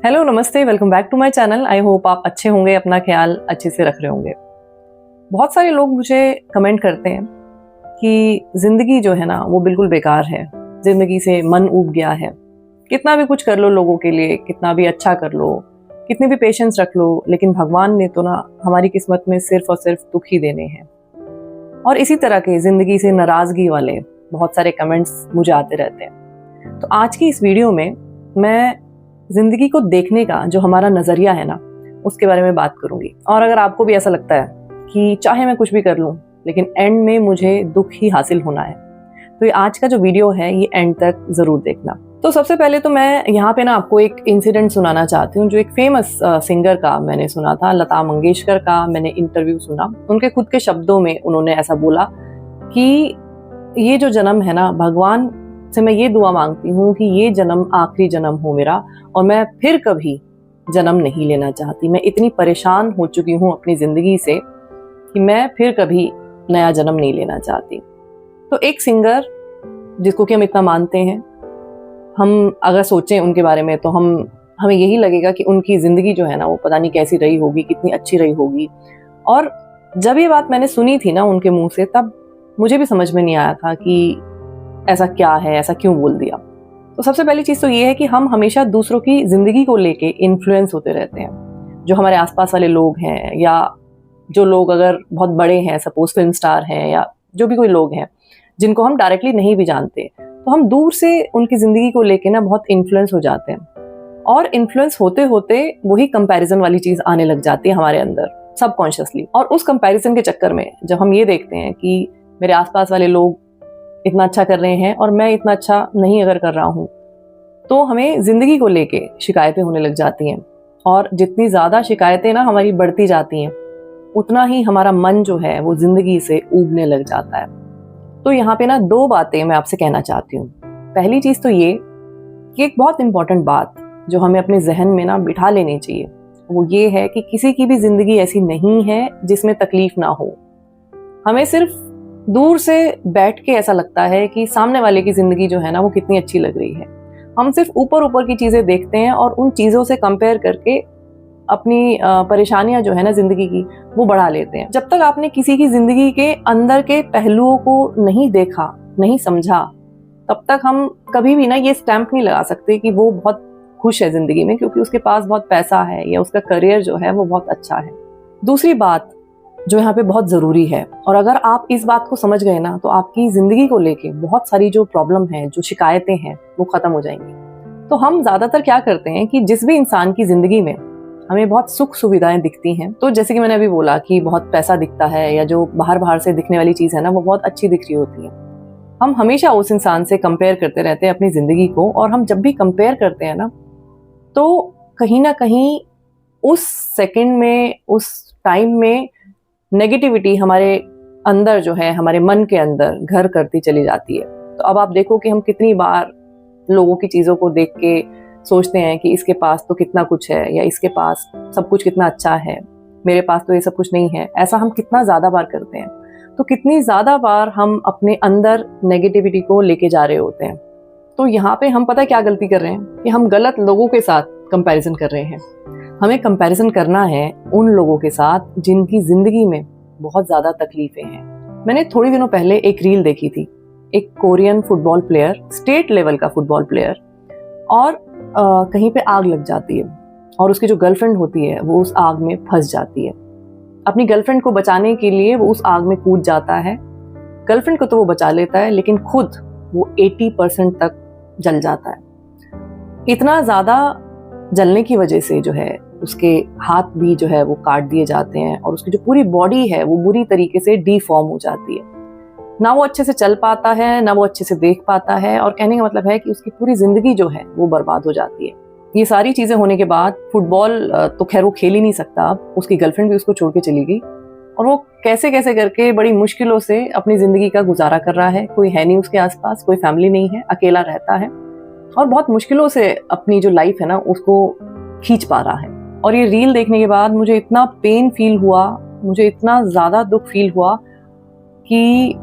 Hello, नमस्ते, welcome back to my channel. I hope आप अच्छे होंगे, अपना ख्याल अच्छे से रख रहे होंगे। बहुत सारे लोग मुझे कमेंट करते हैं कि ज़िंदगी जो है ना वो बिल्कुल बेकार है, ज़िंदगी से मन ऊब गया है। कितना भी कुछ कर लो लोगों के लिए, कितना भी अच्छा कर लो, कितनी भी पेशेंस रख लो, लेकिन भगवान ने तो ना हमारी किस्मत में सिर्फ और सिर्फ दुख ही देने हैं। और इसी तरह के ज़िंदगी से नाराज़गी वाले बहुत सारे कमेंट्स मुझे आते रहते हैं। तो आज की इस वीडियो में मैं ज़िंदगी को देखने का जो हमारा नज़रिया है ना, उसके बारे में बात करूंगी। और अगर आपको भी ऐसा लगता है कि चाहे मैं कुछ भी कर लूं, लेकिन एंड में मुझे दुख ही हासिल होना है, तो ये आज का जो वीडियो है ये एंड तक ज़रूर देखना। तो सबसे पहले तो मैं यहाँ पे ना आपको एक इंसिडेंट सुनाना चाहती हूँ, जो एक फेमस सिंगर का मैंने सुना था, लता मंगेशकर का मैंने इंटरव्यू सुना। उनके खुद के शब्दों में उन्होंने ऐसा बोला कि ये जो जन्म है ना, भगवान से मैं ये दुआ मांगती हूँ कि ये जन्म आखिरी जन्म हो मेरा, और मैं फिर कभी जन्म नहीं लेना चाहती। मैं इतनी परेशान हो चुकी हूँ अपनी ज़िंदगी से कि मैं फिर कभी नया जन्म नहीं लेना चाहती। तो एक सिंगर जिसको कि हम इतना मानते हैं, हम अगर सोचें उनके बारे में तो हमें यही लगेगा कि उनकी ज़िंदगी जो है ना वो पता नहीं कैसी रही होगी, कितनी अच्छी रही होगी। और जब ये बात मैंने सुनी थी ना उनके मुंह से, तब मुझे भी समझ में नहीं आया था कि ऐसा क्या है, ऐसा क्यों बोल दिया। तो सबसे पहली चीज़ तो ये है कि हम हमेशा दूसरों की ज़िंदगी को लेके इन्फ्लुएंस होते रहते हैं। जो हमारे आसपास वाले लोग हैं, या जो लोग अगर बहुत बड़े हैं, सपोज फिल्म स्टार हैं, या जो भी कोई लोग हैं जिनको हम डायरेक्टली नहीं भी जानते, तो हम दूर से उनकी ज़िंदगी को लेके ना बहुत इन्फ्लुएंस हो जाते हैं। और इन्फ्लुएंस होते होते वही कंपैरिजन वाली चीज़ आने लग जाती है हमारे अंदर सबकॉन्शियसली। और उस कंपैरिजन के चक्कर में जब हम ये देखते हैं कि मेरे आसपास वाले लोग इतना अच्छा कर रहे हैं और मैं इतना अच्छा नहीं अगर कर रहा हूँ, तो हमें ज़िंदगी को लेके शिकायतें होने लग जाती हैं। और जितनी ज़्यादा शिकायतें ना हमारी बढ़ती जाती हैं, उतना ही हमारा मन जो है वो ज़िंदगी से ऊबने लग जाता है। तो यहाँ पे ना दो बातें मैं आपसे कहना चाहती हूँ। पहली चीज़ तो ये कि एक बहुत इंपॉर्टेंट बात जो हमें अपने जहन में ना बिठा लेनी चाहिए, वो ये है कि किसी की भी ज़िंदगी ऐसी नहीं है जिसमें तकलीफ ना हो। हमें सिर्फ दूर से बैठ के ऐसा लगता है कि सामने वाले की ज़िंदगी जो है ना वो कितनी अच्छी लग रही है। हम सिर्फ ऊपर ऊपर की चीज़ें देखते हैं और उन चीज़ों से कंपेयर करके अपनी परेशानियां जो है ना ज़िंदगी की वो बढ़ा लेते हैं। जब तक आपने किसी की ज़िंदगी के अंदर के पहलुओं को नहीं देखा, नहीं समझा, तब तक हम कभी भी ना ये स्टैंप नहीं लगा सकते कि वो बहुत खुश है ज़िंदगी में, क्योंकि उसके पास बहुत पैसा है या उसका करियर जो है वो बहुत अच्छा है। दूसरी बात जो यहाँ पे बहुत ज़रूरी है, और अगर आप इस बात को समझ गए ना, तो आपकी ज़िंदगी को लेके बहुत सारी जो प्रॉब्लम है, जो शिकायतें हैं, वो ख़त्म हो जाएंगी। तो हम ज़्यादातर क्या करते हैं कि जिस भी इंसान की ज़िंदगी में हमें बहुत सुख सुविधाएं दिखती हैं, तो जैसे कि मैंने अभी बोला कि बहुत पैसा दिखता है, या जो बाहर से दिखने वाली चीज़ है ना वो बहुत अच्छी दिख रही होती है, हम हमेशा उस इंसान से कंपेयर करते रहते हैं अपनी ज़िंदगी को। और हम जब भी कंपेयर करते हैं ना, तो कहीं ना कहीं उस सेकंड में, उस टाइम में नेगेटिविटी हमारे अंदर जो है, हमारे मन के अंदर घर करती चली जाती है। तो अब आप देखो कि हम कितनी बार लोगों की चीज़ों को देख के सोचते हैं कि इसके पास तो कितना कुछ है, या इसके पास सब कुछ कितना अच्छा है, मेरे पास तो ये सब कुछ नहीं है। ऐसा हम कितना ज़्यादा बार करते हैं। तो कितनी ज़्यादा बार हम अपने अंदर नेगेटिविटी को लेके जा रहे होते हैं। तो यहाँ पे हम पता है क्या गलती कर रहे हैं कि हम गलत लोगों के साथ कंपैरिजन कर रहे हैं। हमें कंपैरिजन करना है उन लोगों के साथ जिनकी ज़िंदगी में बहुत ज़्यादा तकलीफ़ें हैं। मैंने थोड़ी दिनों पहले एक रील देखी थी, एक Korean football player, state level का फुटबॉल प्लेयर, और कहीं पे आग लग जाती है, और उसकी जो गर्लफ्रेंड होती है वो उस आग में फंस जाती है। अपनी गर्लफ्रेंड को बचाने के लिए वो उस आग में कूद जाता है। गर्लफ्रेंड को तो वो बचा लेता है, लेकिन खुद वो 80% तक जल जाता है। इतना ज़्यादा जलने की वजह से जो है उसके हाथ भी जो है वो काट दिए जाते हैं, और उसकी जो पूरी बॉडी है वो बुरी तरीके से डिफॉर्म हो जाती है। ना वो अच्छे से चल पाता है, ना वो अच्छे से देख पाता है, और कहने का मतलब है कि उसकी पूरी ज़िंदगी जो है वो बर्बाद हो जाती है। ये सारी चीज़ें होने के बाद फुटबॉल तो खैर वो खेल ही नहीं सकता, अब उसकी गर्लफ्रेंड भी उसको छोड़ के चली गई, और वो कैसे कैसे करके बड़ी मुश्किलों से अपनी ज़िंदगी का गुजारा कर रहा है। कोई है नहीं उसके आसपास, कोई फैमिली नहीं है, अकेला रहता है, और बहुत मुश्किलों से अपनी जो लाइफ है ना उसको खींच पा रहा है। और ये रील देखने के बाद मुझे इतना पेन फील हुआ, मुझे इतना ज़्यादा दुख फील हुआ कि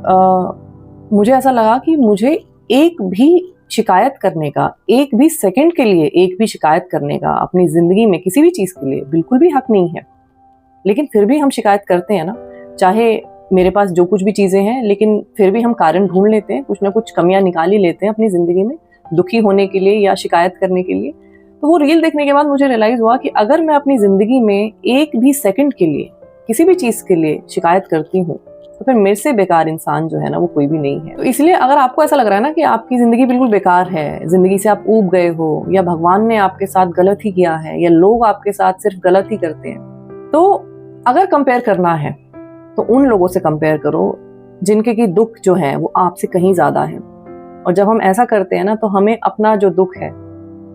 मुझे ऐसा लगा कि मुझे एक भी शिकायत करने का, एक भी सेकंड के लिए एक भी शिकायत करने का अपनी ज़िंदगी में किसी भी चीज़ के लिए बिल्कुल भी हक नहीं है। लेकिन फिर भी हम शिकायत करते हैं ना, चाहे मेरे पास जो कुछ भी चीज़ें हैं, लेकिन फिर भी हम कारण ढूँढ लेते हैं, कुछ ना कुछ कमियाँ निकाल ही लेते हैं अपनी ज़िंदगी में, दुखी होने के लिए या शिकायत करने के लिए। तो वो रील देखने के बाद मुझे रियलाइज़ हुआ कि अगर मैं अपनी ज़िंदगी में एक भी सेकंड के लिए, किसी भी चीज़ के लिए शिकायत करती हूँ, तो फिर मेरे से बेकार इंसान जो है ना, वो कोई भी नहीं है। तो इसलिए अगर आपको ऐसा लग रहा है ना कि आपकी ज़िंदगी बिल्कुल बेकार है, ज़िंदगी से आप ऊब गए हो, या भगवान ने आपके साथ गलत ही किया है, या लोग आपके साथ सिर्फ गलत ही करते हैं, तो अगर कंपेयर करना है तो उन लोगों से कंपेयर करो जिनके की दुख जो है वो आपसे कहीं ज़्यादा है। और जब हम ऐसा करते हैं ना, तो हमें अपना जो दुख है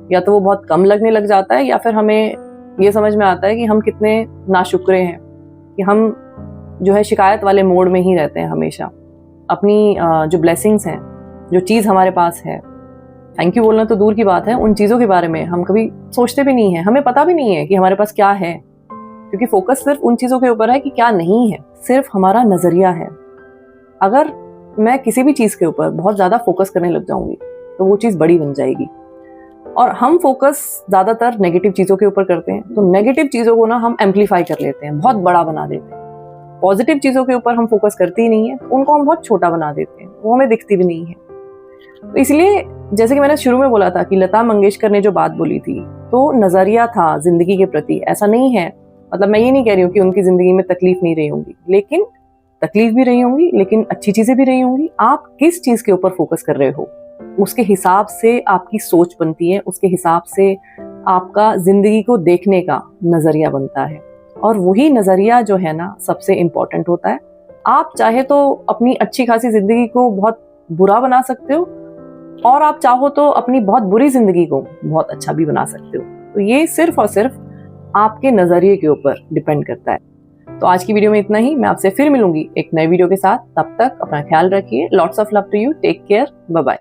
या तो वो बहुत कम लगने लग जाता है, या फिर हमें ये समझ में आता है कि हम कितने नाशुक्रे हैं कि हम जो है शिकायत वाले मोड में ही रहते हैं हमेशा। अपनी जो ब्लेसिंग्स हैं, जो चीज़ हमारे पास है, थैंक यू बोलना तो दूर की बात है, उन चीज़ों के बारे में हम कभी सोचते भी नहीं है, हमें पता भी नहीं है कि हमारे पास क्या है, क्योंकि फोकस सिर्फ उन चीज़ों के ऊपर है कि क्या नहीं है, सिर्फ हमारा नज़रिया है। अगर मैं किसी भी चीज़ के ऊपर बहुत ज़्यादा फोकस करने लग जाऊंगी तो वो चीज़ बड़ी बन जाएगी। और हम फोकस ज़्यादातर नेगेटिव चीज़ों के ऊपर करते हैं, तो नेगेटिव चीज़ों को ना हम एम्पलीफाई कर लेते हैं, बहुत बड़ा बना देते हैं। पॉजिटिव चीज़ों के ऊपर हम फोकस करते ही नहीं है, तो उनको हम बहुत छोटा बना देते हैं, वो हमें दिखती भी नहीं है। तो इसलिए जैसे कि मैंने शुरू में बोला था कि लता मंगेशकर ने जो बात बोली थी, तो नज़रिया था ज़िंदगी के प्रति। ऐसा नहीं है, मतलब मैं ये नहीं कह रही हूँ कि उनकी ज़िंदगी में तकलीफ नहीं रही होंगी, लेकिन तकलीफ भी रही होंगी, लेकिन अच्छी चीज़ें भी रही होंगी। आप किस चीज़ के ऊपर फोकस कर रहे हो, उसके हिसाब से आपकी सोच बनती है, उसके हिसाब से आपका ज़िंदगी को देखने का नज़रिया बनता है। और वही नज़रिया जो है ना, सबसे इम्पॉर्टेंट होता है। आप चाहे तो अपनी अच्छी खासी ज़िंदगी को बहुत बुरा बना सकते हो, और आप चाहो तो अपनी बहुत बुरी ज़िंदगी को बहुत अच्छा भी बना सकते हो। तो ये सिर्फ और सिर्फ आपके नज़रिए के ऊपर डिपेंड करता है। तो आज की वीडियो में इतना ही। मैं आपसे फिर मिलूंगी एक नए वीडियो के साथ। तब तक अपना ख्याल रखिए। Lots of love to you. Take care. Bye bye.